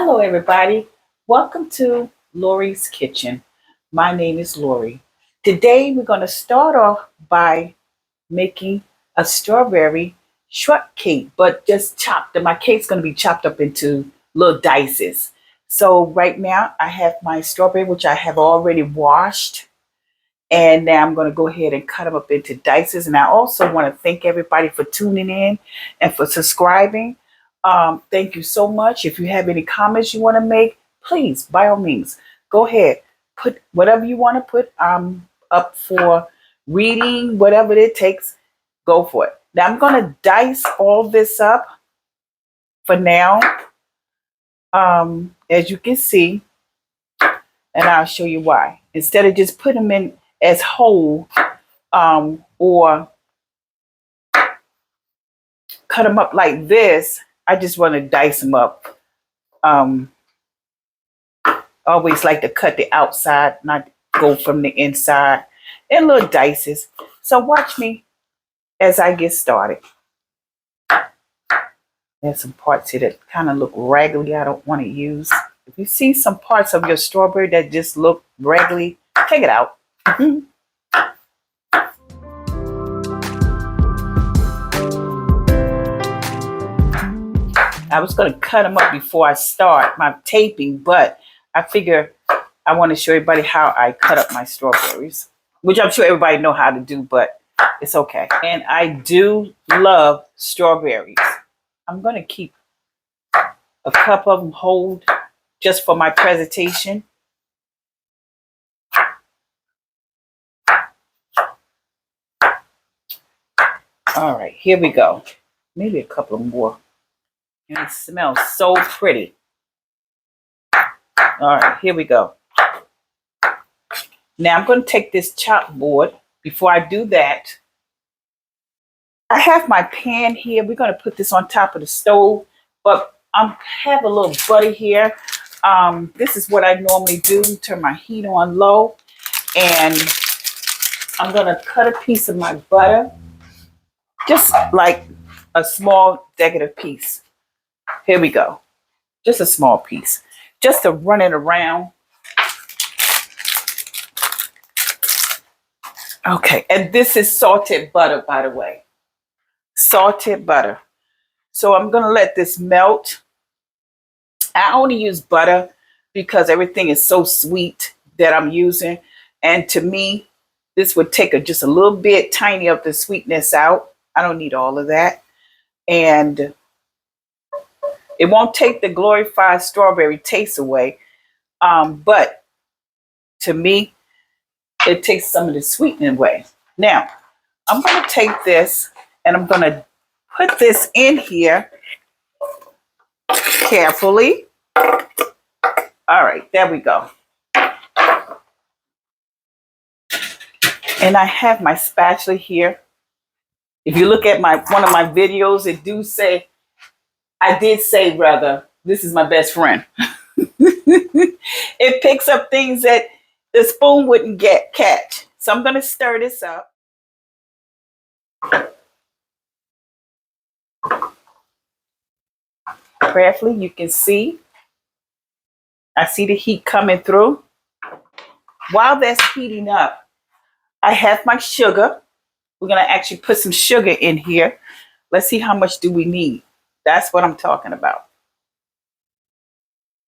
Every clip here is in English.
Hello, everybody. Welcome to Lori's Kitchen. My name is Lori. Today, we're going to start off by making a strawberry shortcake, but just chopped. My cake's going to be chopped up into little dices. So right now, I have my strawberry, which I have already washed. And now I'm going to go ahead and cut them up into dices. And I also want to thank everybody for tuning in and for subscribing. Thank you so much. If you have any comments you want to make, please, by all means, go ahead. Put whatever you want to put. I'm up for reading, whatever it takes. Go for it. Now I'm going to dice all this up for now. As you can see, and I'll show you why. Instead of just putting them in as whole, or cut them up like this, I just want to dice them up. Always like to cut the outside, not go from the inside, in little dices. So watch me as I get started. There's some parts here that kind of look raggedy. I don't want to use. If you see some parts of your strawberry that just look raggedy, take it out. I was going to cut them up before I start my taping, but I figure I want to show everybody how I cut up my strawberries, which I'm sure everybody know how to do, but it's okay. And I do love strawberries. I'm going to keep a cup of them whole just for my presentation. All right, here we go. Maybe a couple more. And it smells so pretty. All right, here we go. Now I'm going to take this chop board. Before I do that, I have my pan here. We're going to put this on top of the stove, but I have a little butter here. This is what I normally do. Turn my heat on low, and I'm going to cut a piece of my butter, just like a small decorative piece. Here we go. Just a small piece. Just to run it around. Okay, and this is salted butter, by the way. Salted butter. So I'm going to let this melt. I only use butter because everything is so sweet that I'm using. And to me, this would take just a little bit tiny of the sweetness out. I don't need all of that. And it won't take the glorified strawberry taste away. But to me, it takes some of the sweetening away. Now, I'm going to take this and I'm going to put this in here carefully. All right, there we go. And I have my spatula here. If you look at one of my videos, I did say rather, this is my best friend. It picks up things that the spoon wouldn't catch. So I'm going to stir this up. Prayerfully, you can see. I see the heat coming through. While that's heating up, I have my sugar. We're going to actually put some sugar in here. Let's see how much do we need. That's what I'm talking about.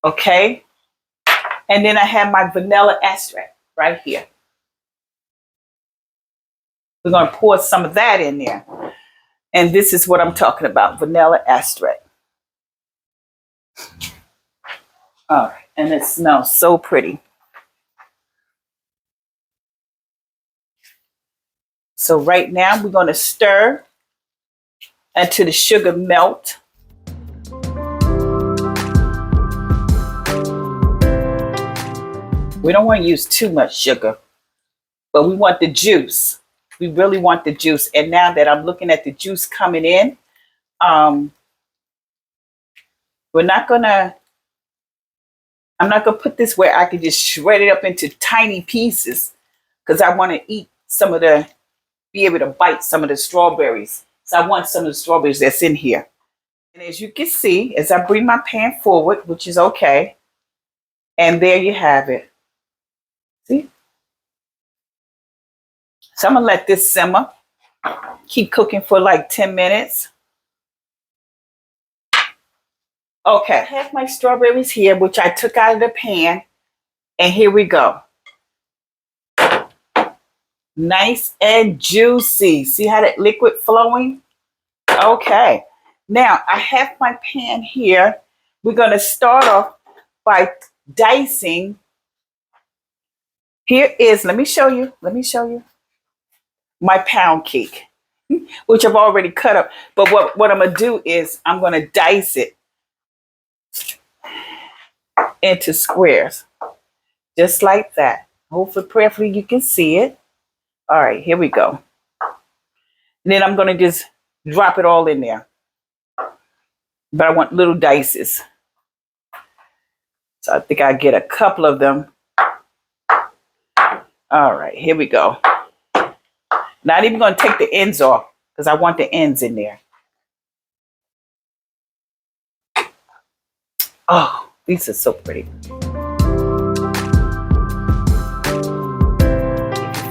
Okay. And then I have my vanilla extract right here. We're going to pour some of that in there. And this is what I'm talking about, vanilla extract. All right. And it smells so pretty. So right now we're going to stir until the sugar melt. We don't want to use too much sugar, but we want the juice. We really want the juice. And now that I'm looking at the juice coming in, I'm not gonna put this where I can just shred it up into tiny pieces, because I want to eat be able to bite some of the strawberries. So I want some of the strawberries that's in here. And as you can see, as I bring my pan forward, which is okay, and there you have it. See? So I'm gonna let this simmer, keep cooking for like 10 minutes. Okay, I have my strawberries here, which I took out of the pan, and here we go. Nice and juicy. See how that liquid flowing? Okay. Now I have my pan here. We're gonna start off by dicing. Here is, let me show you my pound cake, which I've already cut up. But what I'm gonna do is I'm gonna dice it into squares, just like that. Hopefully, prayerfully, you can see it. All right, here we go. And then I'm gonna just drop it all in there. But I want little dices. So I think I get a couple of them. All right, here we go. Not even gonna take the ends off because I want the ends in there. Oh, these are so pretty.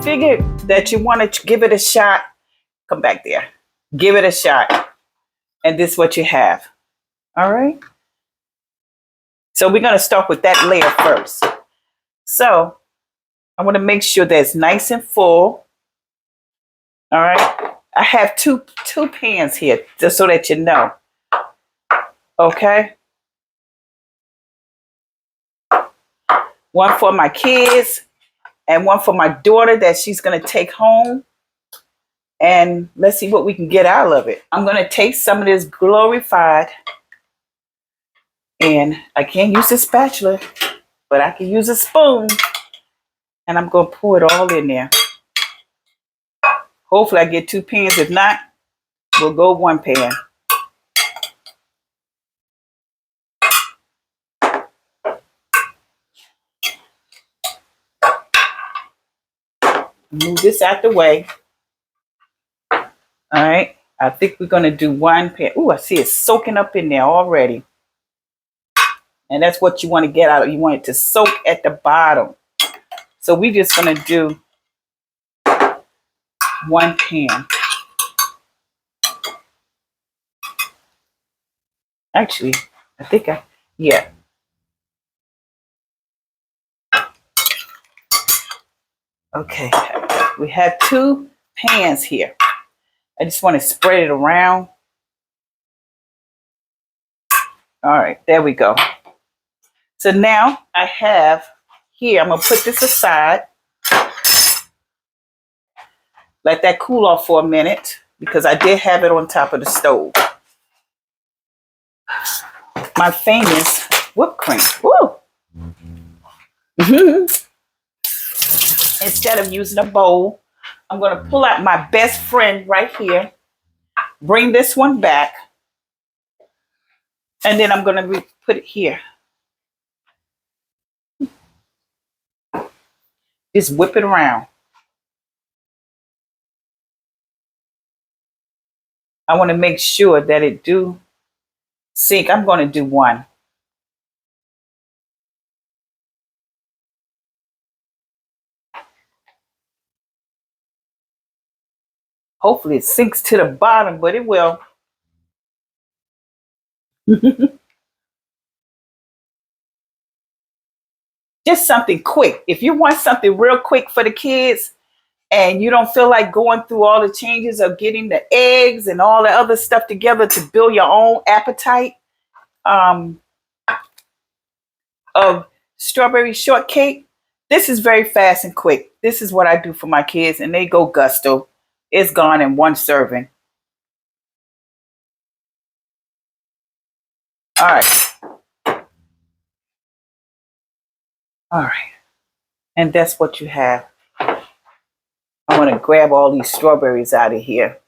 Figure that you want to give it a shot, come back there. Give it a shot. And this is what you have. All right. So we're going to start with that layer first. So I want to make sure that it's nice and full. All right. I have two pans here, just so that you know. Okay. One for my kids and one for my daughter that she's going to take home. And let's see what we can get out of it. I'm going to take some of this glorified, and I can't use a spatula, but I can use a spoon. And I'm going to pour it all in there. Hopefully I get 2 pans. If not, we'll go 1 pan. Move this out the way. All right. I think we're going to do 1 pan. Ooh, I see it soaking up in there already. And that's what you want to get out of it. You want it to soak at the bottom. So we're just going to do 1 pan. Actually, I think yeah. Okay. We have 2 pans here. I just want to spread it around. All right, there we go. So now I have here, I'm going to put this aside. Let that cool off for a minute because I did have it on top of the stove. My famous whipped cream. Woo! Instead of using a bowl, I'm going to pull out my best friend right here. Bring this one back. And then I'm going to put it here. Just whip it around. I want to make sure that it do sink. I'm going to do 1. Hopefully it sinks to the bottom, but it will. Just something quick. If you want something real quick for the kids and you don't feel like going through all the changes of getting the eggs and all the other stuff together to build your own appetite of strawberry shortcake, this is very fast and quick. This is what I do for my kids and they go gusto. It's gone in 1 serving. All right. All right. And that's what you have. I'm going to grab all these strawberries out of here.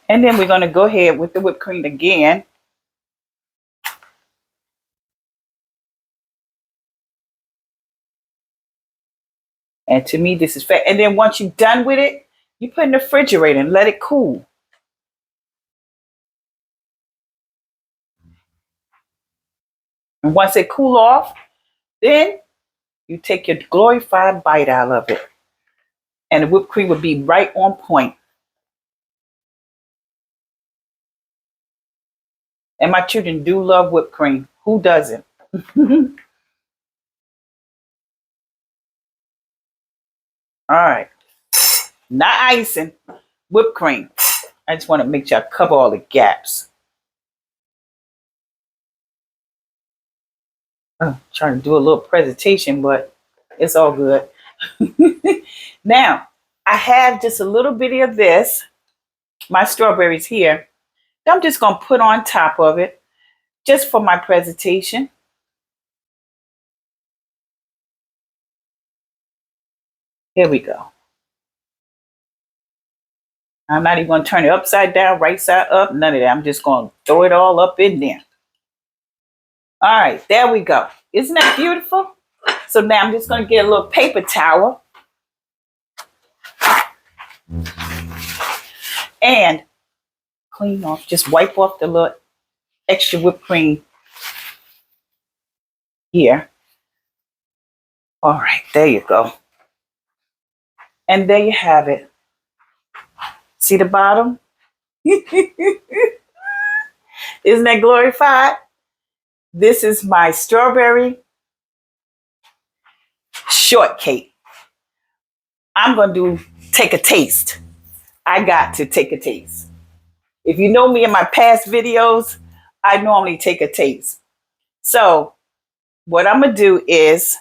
And then we're going to go ahead with the whipped cream again. And to me, this is fat. And then once you're done with it, you put it in the refrigerator and let it cool. And once it cool off, then you take your glorified bite out of it. And the whipped cream would be right on point. And my children do love whipped cream. Who doesn't? All right. Not icing, whipped cream. I just want to make sure I cover all the gaps. Oh, trying to do a little presentation, but it's all good. Now, I have just a little bit of this, my strawberries here. I'm just going to put on top of it just for my presentation. Here we go. I'm not even going to turn it upside down, right side up, none of that. I'm just going to throw it all up in there. All right, there we go. Isn't that beautiful? So now I'm just going to get a little paper towel and clean off, just wipe off the little extra whipped cream here. All right, there you go. And there you have it. See the bottom? Isn't that glorified? This is my strawberry shortcake. I'm going to take a taste. I got to take a taste. If you know me in my past videos, I normally take a taste. So what I'm going to do is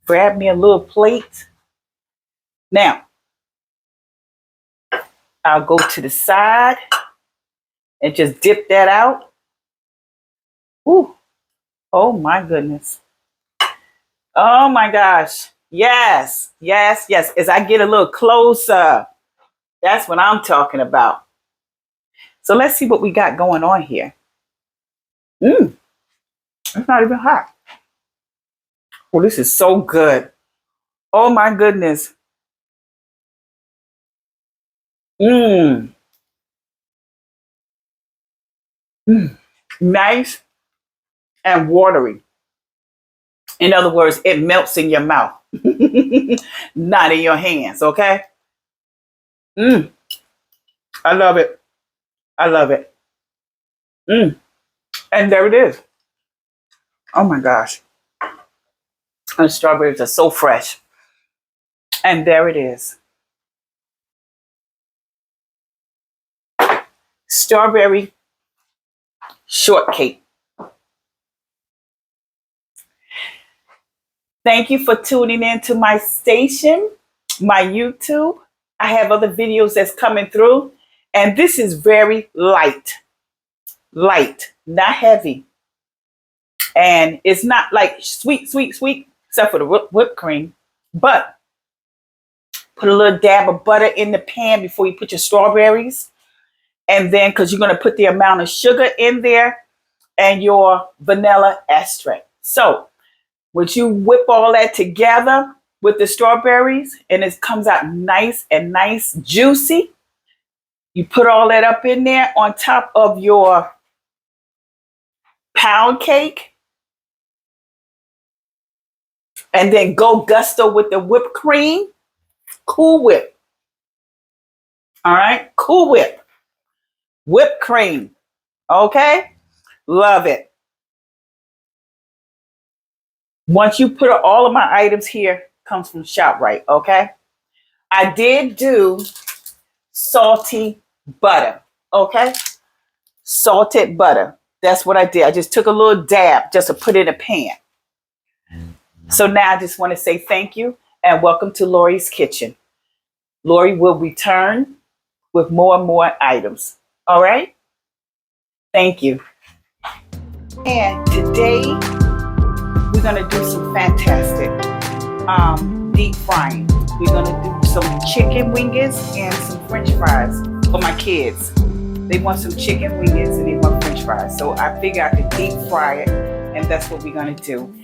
grab me a little plate. Now, I'll go to the side and just dip that out. Ooh, oh my goodness. Oh my gosh. Yes, yes, yes. As I get a little closer, that's what I'm talking about. So let's see what we got going on here. It's not even hot. Oh, this is so good. Oh my goodness. Nice and watery. In other words, it melts in your mouth, not in your hands, okay? I love it. I love it. And there it is. Oh my gosh. And the strawberries are so fresh. And there it is. Strawberry shortcake. Thank you for tuning in to my station, my YouTube. I have other videos that's coming through. And this is very light. Light, not heavy. And it's not like sweet, except for the whipped cream. But put a little dab of butter in the pan before you put your strawberries. And then, because you're going to put the amount of sugar in there and your vanilla extract. So, once you whip all that together with the strawberries and it comes out nice, juicy, you put all that up in there on top of your pound cake. And then go gusto with the whipped cream. Cool Whip. All right, Cool Whip. Whipped cream. Okay? Love it. Once you put all of my items here, comes from ShopRite, okay? I did do salty butter, okay? Salted butter. That's what I did. I just took a little dab just to put in a pan. So now I just want to say thank you and welcome to Lori's Kitchen. Lori will return with more and more items. All right? Thank you. And today we're going to do some fantastic deep frying. We're going to do some chicken wings and some French fries for my kids. They want some chicken wings and they want French fries. So I figure I could deep fry it, and that's what we're going to do.